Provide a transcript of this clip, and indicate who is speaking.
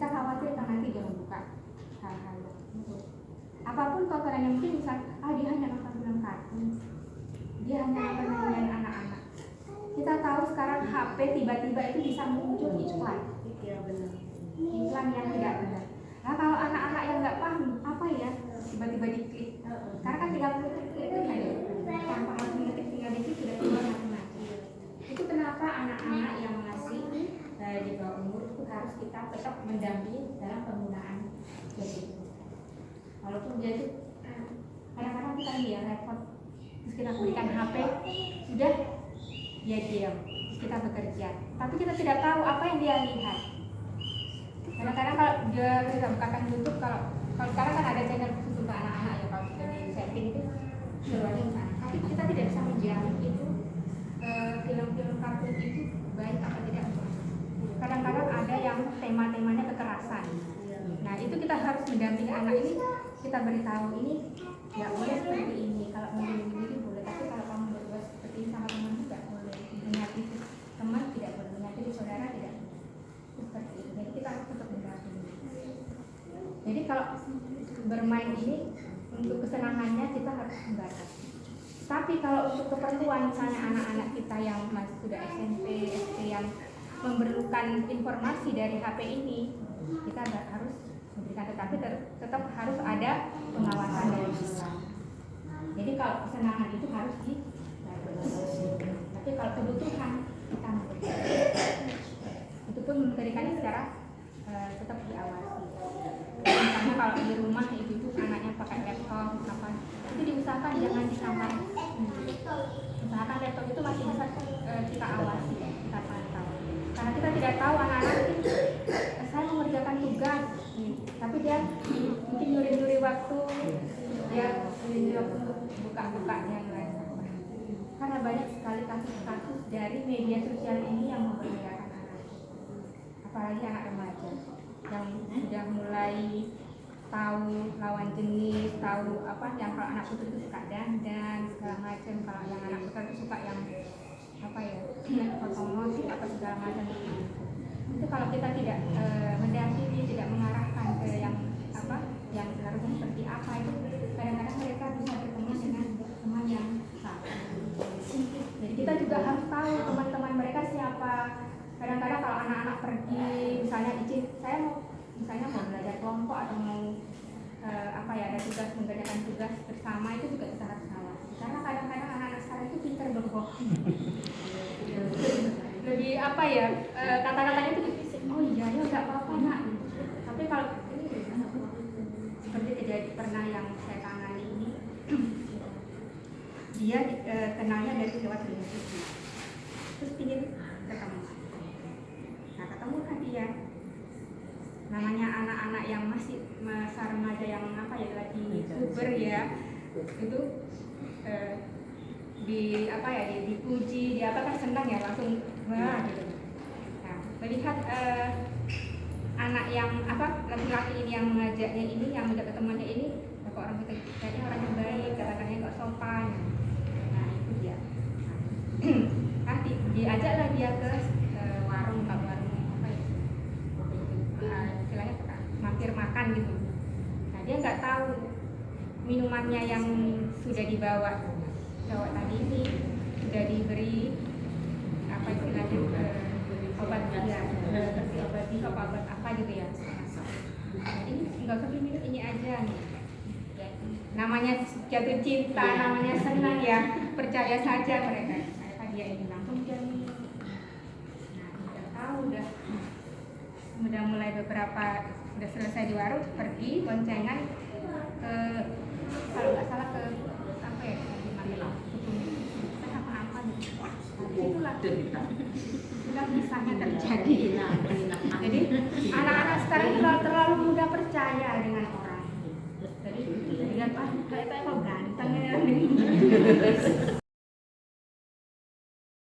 Speaker 1: kita khawatir kan nanti dia membuka hal-hal apapun tontonan yang mungkin misal dia hanya nonton film kartun, dia hanya nonton mainan anak-anak. Kita tahu sekarang HP tiba-tiba itu bisa muncul iklan.
Speaker 2: Iya benar.
Speaker 1: Iklan yang tidak benar. Nah kalau anak-anak yang nggak paham apa ya tiba-tiba diklik, karena kan tinggal klik aja, tanpa harus mengetik tinggal diklik sudah keluar macam-macam. Itu kenapa anak-anak yang masih di bawah umur itu harus kita tetap mendampingi dalam penggunaan gadget. Walaupun dia itu kadang-kadang kita dia repot, terus kita berikan HP sudah dia diam, terus kita bekerja, tapi kita tidak tahu apa yang dia lihat. Kadang-kadang kalau dia kita bukakan YouTube, kalau sekarang kan ada channel khusus untuk anak-anak ya, kalau sudah di setting itu keluarnya sana. Tapi kita tidak bisa menjamin itu film-film kartun itu baik apa tidak. Kadang-kadang ada yang tema-temanya kekerasan. Nah itu kita harus mendampingi anak ini, kita beritahu ini nggak boleh seperti ini. Kalau mau ini boleh, tapi kalau kamu berbuat seperti ini sama teman tidak boleh. Menyakiti teman tidak boleh, menyakiti saudara tidak boleh. Seperti itu. Jadi kita harus tetap mendampingi. Jadi kalau bermain ini untuk kesenangannya kita harus membatasi. Tapi kalau untuk keperluan misalnya anak-anak kita yang masih sudah SMP, SD yang memerlukan informasi dari HP ini, kita harus memberikan, tetapi tetap harus ada pengawasan dari kita. Jadi kalau kesenangan itu harus dibatasi. Tapi kalau kebutuhan kita memberikan. Itu pun memberikannya secara tetap diawasi. Misalnya kalau di rumah ibu anaknya pakai laptop apa, itu diusahakan jangan di kamar. Usahakan laptop itu masih bisa kita awasi, kita pantau. Karena kita tidak tahu anak-anak itu saya mengerjakan tugas, tapi dia mungkin nyuri-nyuri waktu, dia nyuri waktu untuk buka-buka yang lain. Karena banyak sekali kasus-kasus dari media sosial ini yang membahayakan anak, apalagi anak remaja yang sudah mulai tahu lawan jenis, tahu apa yang kalau anak putus itu suka dandan segala macam, kalau yang anak putus itu suka yang apa ya otomotif apa segala macam itu kalau kita tidak mendampingi, tidak mengarahkan ke yang apa yang seharusnya seperti apa, itu kadang-kadang mereka bisa bertemu dengan teman yang salah. Jadi kita juga harus tahu teman-teman mereka siapa. Kadang-kadang kalau anak-anak pergi misalnya izin saya mau belajar kelompok atau mau apa ya ada tugas mengerjakan tugas bersama, itu juga kita harus awasi. Karena kadang-kadang anak-anak sekarang itu pintar berbohong. Lebih apa ya kata-katanya itu oh iya ya nggak apa-apa nak. Tapi kalau ini seperti terjadi pernah yang saya tangani ini, dia kenalnya dari lewat televisi, terus ingin ketemu. Nah ketemu kan dia, namanya anak-anak yang masih masa remaja yang apa ya lagi puber ya, itu di apa ya dipuji, di apa kan senang ya langsung wah gitu. Nah melihat anak yang apa laki-laki ini yang mengajaknya ini, yang udah ketemuannya ini, kok orang kita kayaknya orang yang baik, kata-katanya kok sopan. Nah itu dia. Nah diajaklah dia ke warung apa ya, istilahnya mampir makan gitu. Nah dia nggak tahu minumannya yang sudah dibawa cowok tadi ini sudah diberi apa istilahnya obat ya, obat apa gitu ya. Ini nggak usah minum ini aja nih. Namanya jatuh cinta, namanya senang ya, percaya saja mereka. Mereka dia ini langsung dia minum. Nah udah tahu udah mulai beberapa udah selesai di warung, pergi boncengan ke kalau nggak salah ke apa ya apa itulah kisahnya terjadi. Jadi anak-anak sekarang terlalu mudah percaya dengan orang. Jadi lihat kayak kok ganteng ya